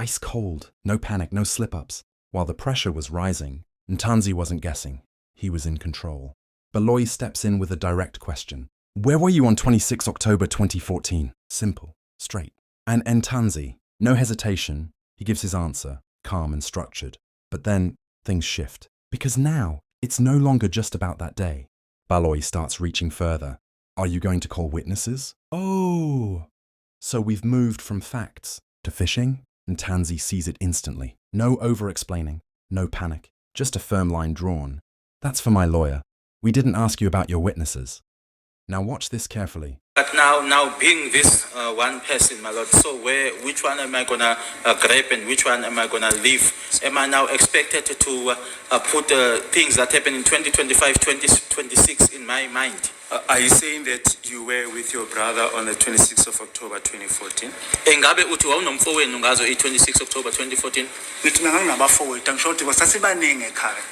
ice cold. No panic, no slip-ups. While the pressure was rising, Ntanzi wasn't guessing. He was in control. Baloyi steps in with a direct question. Where were you on 26 October 2014? Simple, straight. And Ntanzi, no hesitation, he gives his answer, calm and structured. But then, things shift. Because now, it's no longer just about that day. Baloyi starts reaching further. Are you going to call witnesses? Oh! So we've moved from facts to fishing? Ntanzi sees it instantly. No over-explaining, no panic, just a firm line drawn. That's for my lawyer. We didn't ask you about your witnesses. Now watch this carefully. But now being this one person, my lord, so which one am I gonna grab and which one am I gonna leave? Am I now expected to put things that happen in 2025, 2026 in my mind? Are you saying that you were with your brother on the 26th of October 2014? Engabe uthi wawunomfowenu ngazo i-26 October 2014?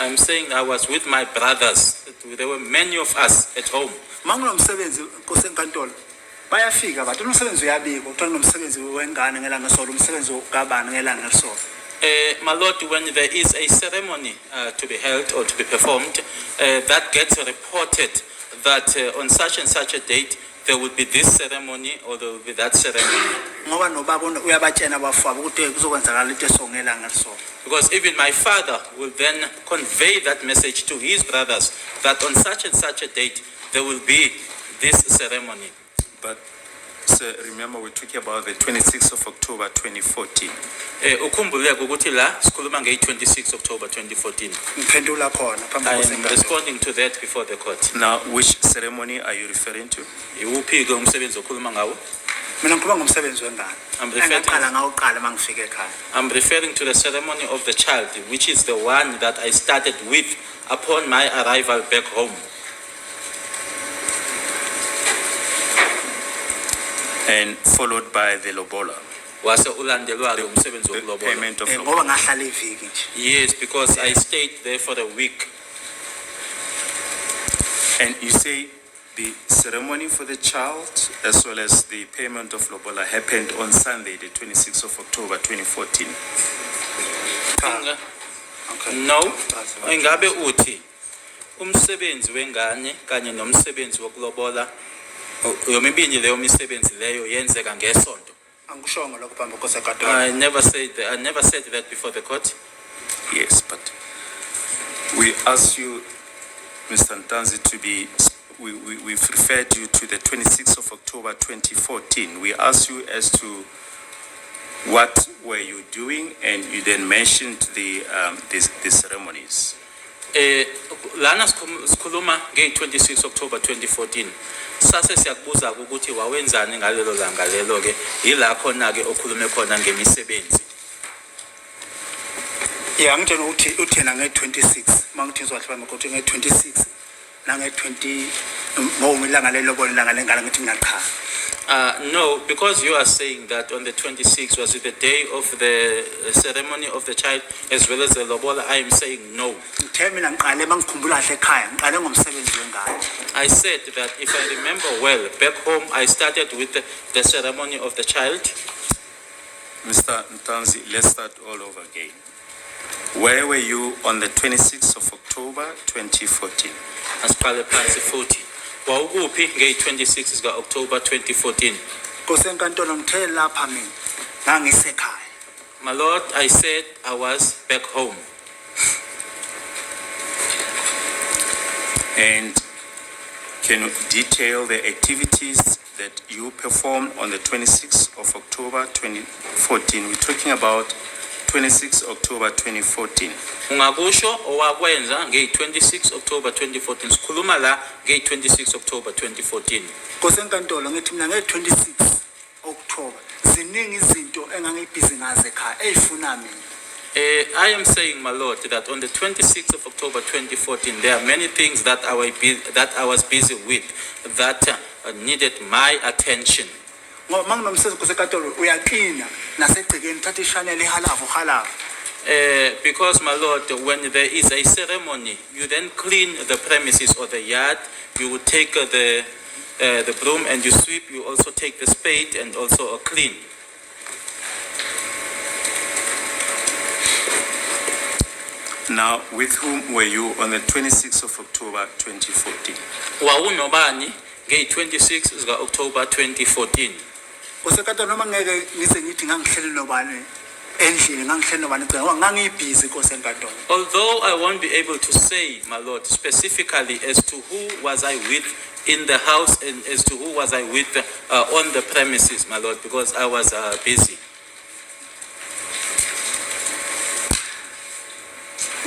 I'm saying I was with my brothers. There were many of us at home. Bayafika abantu umsebenzi uyabika uthola nomsebenzi wengane ngelanga solo umsebenzi ukabani ngelanga solo. My lord, when there is a ceremony to be held or to be performed, that gets reported that on such and such a date there will be this ceremony or there will be that ceremony. Ngoba nobaba uyabatshena abafana ukuthi kuzokwenzakala into esongelanga solo. Because even my father will then convey that message to his brothers that on such and such a date there will be this ceremony. But, sir, remember we're talking about the 26th of October 2014. Ukhumbuleke ukuthi la sikhuluma nge-26 October 2014. Ngiphendula khona phambi I am kwenkantolo. responding to that before the court. Now, which ceremony are you referring to? Iwuphi-ke umsebenzi okhuluma ngawo? Mina ngikhuluma ngomsebenzi wengane. Engaqala ngawuqala mangifika ekhaya. I'm referring to the ceremony of the child, which is the one that I started with upon my arrival back home. And followed by the lobola. Wase ulandelwa-ke umsebenzi The wokulobola. payment of Ngoba lobola. ngahlala iviki nje. Yes, because I stayed there for a week. And you say the ceremony for the child as well as the payment of lobola happened on Sunday, the 26th of October 2014. No, ingabe uthi umsebenzi wengane kanye nomsebenzi wokulobola yomibili leyo misebenzi leyo yenzeka ngesonto. Angikushongo lokho phambi kwenkantolo. I never said that before the court. Yes, but we asked you, Mr. Ntanzi, to be, we've referred you to the 26th of October 2014. We asked you as to what were you doing, and you then mentioned the ceremonies. Lana sikhuluma nge-26 October 2014. Sase siyakubuza ukuthi wawenzani ngalelo langa lelo ke yila khona ke okhulume khona ngemisebenzi. Yeah, ngitshela ukuthi uthena nge-26 mangithi ngizwahlala ukuthi nge-26 nange-20 ngoba ilanga lelobola ilanga lengane ngithi mina cha. No, because you are saying that on the 26th was it the day of the ceremony of the child as well as the lobola, I am saying no. Ngithe mina ngiqale mangikhumbula kahle ekhaya ngiqale ngomsebenzi wengane. I said that if I remember well, back home I started with the ceremony of the child. Mr. Ntanzi, let's start all over again. Where were you on the 26th of October 2014? Asiqale phansi futhi. Wawukuphi nge-26 zika October 2014? Kwesenkantolo ngithe lapha mina ngangisekhaya. My lord, I said I was back home. And can you detail the activities that you performed on the 26th of October 2014? We're talking about 26 October 2014. Ungakusho owakwenza nge-26 October 2014. Sikhuluma la nge-26 October 2014. Kwesenkantolo ngithi mina nge-26 October ziningi izinto engangibhizi ngazo ekhaya ezifuna mina. I am saying, my lord, that on the 26th of October 2014, there are many things that I was busy with that needed my attention. Ngoba manginomsebenzi kwesenkantolo uyaqina nasegcekeni thatha ishanele ihalavu. Because, my lord, when there is a ceremony, you then clean the premises or the yard. You would take the broom and you sweep. You also take the spade and also clean. Now, with whom were you on the 26th of October 2014? Wawunobani nge-26 zika October 2014. Usekade noma ngeke ngize ngithi ngangihleli nobani endlini ngangihleli nobani ngoba ngangibhizi Nkosi enkantolo. Although I won't be able to say, my Lord, specifically as to who was I with in the house and as to who was I with on the premises, my Lord, because I was busy.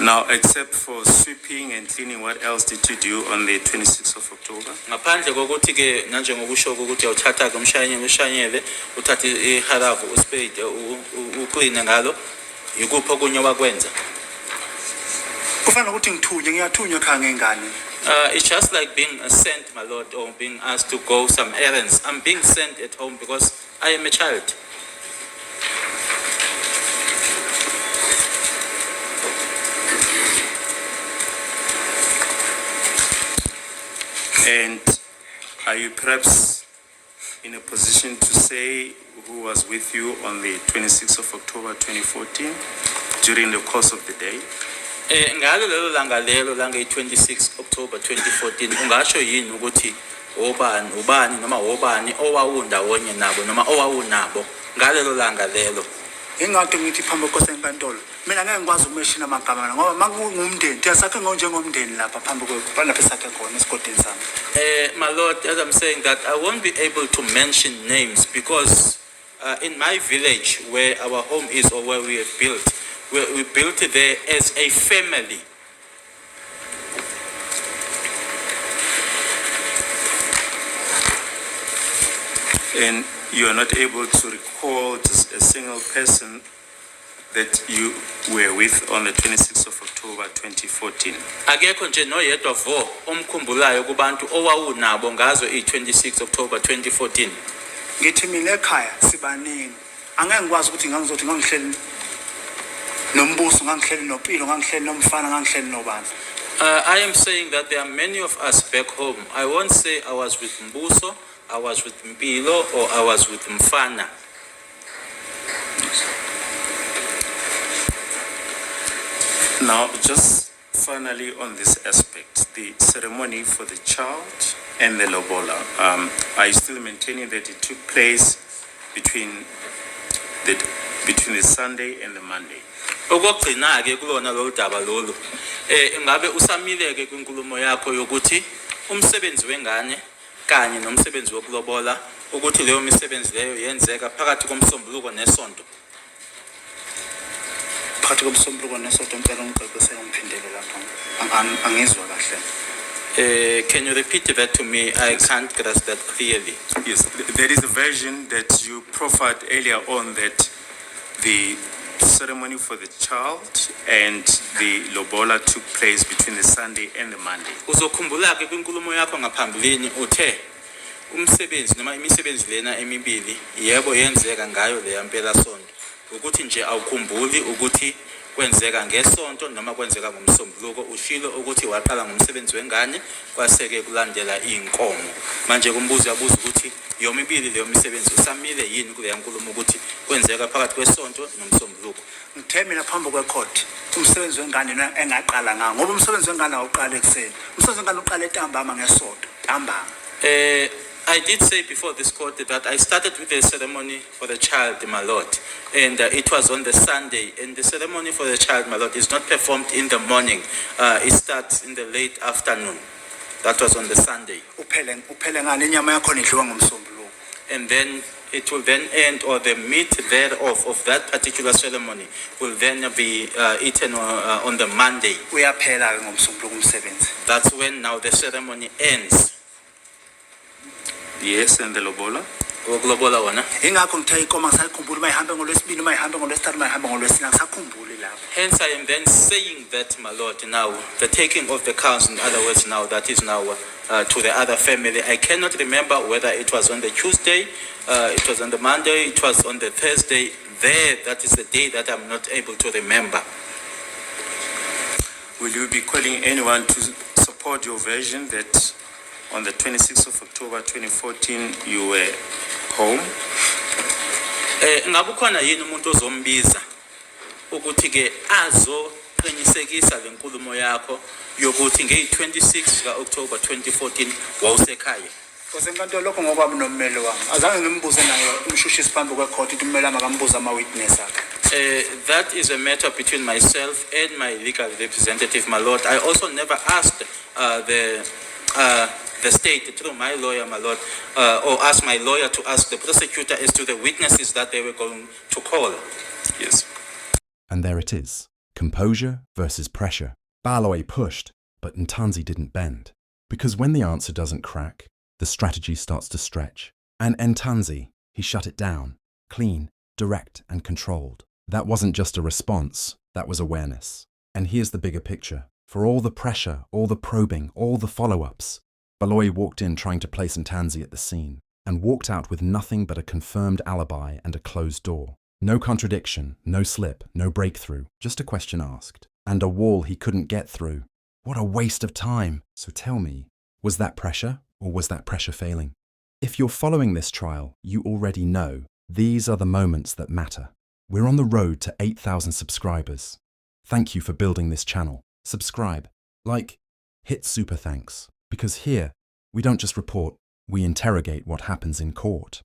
Now, except for sweeping and cleaning, what else did you do on the 26th of October? Ngaphandle kokuthi ke nanje ngokusho ukuthi awuthatha ushanyele uthathe ihalavu uspade uclean ngalo yikuphi okunye wakwenza. Kufanele ukuthi ngithunywe ngiyathunywa ekhaya ngengane. It's just like being sent, my Lord, or being asked to go some errands. I'm being sent at home because I am a child. And are you perhaps in a position to say who was with you on the 26th of October 2014 during the course of the day? Ngalo lelo langa lelo langa 26 October 2014 ungasho yini ukuthi ubani noma obani owawundawonye nabo noma owawunabo ngalelo langa lelo? Ingakho ngithi phambi kweNkosi enkantolo mina ngeke ngikwazi ukumeshina amagama ngoba makungumndeni thiyasakhe njengomndeni lapha phambi lapha esakhe khona esigodini sami. My Lord, as I'm saying that, I won't be able to mention names because in my village where our home is or where we have built, we built it there as a family. And you are not able to recall just a single person that you were with on the 26th of October 2014? Akekho nje noyedwa vo omkhumbulayo kubantu owawunabo ngazo i-26 October 2014. Ngithi mina ekhaya sibaningi angeke ngikwazi ukuthi ngangizothi ngangihleli nombuso ngangihleli nompilo ngangihleli nomfana ngangihleli nobani. I am saying that there are many of us back home. I won't say I was with Mbuso, I was with Mpilo, or I was with Mfana. Now, just finally on this aspect, the ceremony for the child and the lobola, are you still maintaining that it took place between the Sunday and the Monday? Okugcina ke kulona lo daba lolu ngabe usamile ke kwinkulumo yakho yokuthi umsebenzi wengane kanye nomsebenzi wokulobola ukuthi leyo misebenzi leyo yenzeka phakathi komsombuluko nesonto? Phakathi komsombuluko nesonto ngicela ungicebise ngiphindele lapha angizwa kahle. Can you repeat that to me? I can't grasp that clearly. Yes, there is a version that you proffered earlier on that the ceremony for the child and the lobola took place between the Sunday and the Monday. Uzokhumbula ke kwinkulumo yakho ngaphambilini uthe umsebenzi noma imisebenzi lena emibili yebo yenzeka ngayo le yampela sonto ukuthi nje awukhumbuli ukuthi kwenzeka ngesonto noma kwenzeka ngomsombuluko. Ushilo ukuthi waqala ngomsebenzi wengane kwaseke kulandela inkomo. Manje kumbuzo yabuza ukuthi yomibili leyo misebenzi usamile yini kule yankulumo ukuthi kwenzeka phakathi kwesonto nomsombuluko? Ngithe mina phambi kwecourt umsebenzi wengane engaqala ngawo ngoba umsebenzi wengane awuqala ekseni. Umsebenzi wengane uqala entambama ngesonto ntambama. I did say before this court that I started with the ceremony for the child, my Lord, and it was on the Sunday. And the ceremony for the child, my Lord, is not performed in the morning. It starts in the late afternoon. That was on the Sunday. Uphele ngane inyama yakho idliwa ngomsombuluko. And then it will then end, or the meat thereof of that particular ceremony will then be eaten on the Monday. Uyaphela ke ngomsombuluko umsebenzi. That's when now the ceremony ends. Yes, and the lobola? Ukulobola wona. Ingakho ngithe ikoma ngisayikhumbula mayihambe ngolwesibili mayihambe ngolwesithathu mayihambe ngolwesine ngisakhumbuli lapho. Hence I am then saying that, my Lord, now the taking of the cows, in other words, now that is now to the other family. I cannot remember whether it was on the Tuesday, it was on the Monday, it was on the Thursday. That is the day that I'm not able to remember. Will you be calling anyone to support your version that on the 26th of October 2014 you were home? Ngabe khona yini umuntu ozombiza ukuthi ke qinisekisa le nkulumo yakho yokuthi ngeyi-26 ka-October 2014 wawusekhaya. Because enkantolo lokho ngokwami nommeli wami azange ngimbuze naye umshushisi phambi kwekhoti ukuthi ummeli makambuze ama-witness akhe. That is a matter between myself and my legal representative, my lord. I also never asked the state through my lawyer, my lord, or asked my lawyer to ask the prosecutor as to the witnesses that they were going to call. Yes. And there it is. Composure versus pressure. Baloyi pushed, but Ntanzi didn't bend. Because when the answer doesn't crack, the strategy starts to stretch. And Ntanzi, he shut it down. Clean, direct, and controlled. That wasn't just a response, that was awareness. And here's the bigger picture. For all the pressure, all the probing, all the follow-ups, Baloyi walked in trying to place Ntanzi at the scene, and walked out with nothing but a confirmed alibi and a closed door. No contradiction, no slip, no breakthrough, just a question asked. And a wall he couldn't get through. What a waste of time. So tell me, was that pressure, or was that pressure failing? If you're following this trial, you already know these are the moments that matter. We're on the road to 8,000 subscribers. Thank you for building this channel. Subscribe, like, hit super thanks. Because here, we don't just report, we interrogate what happens in court.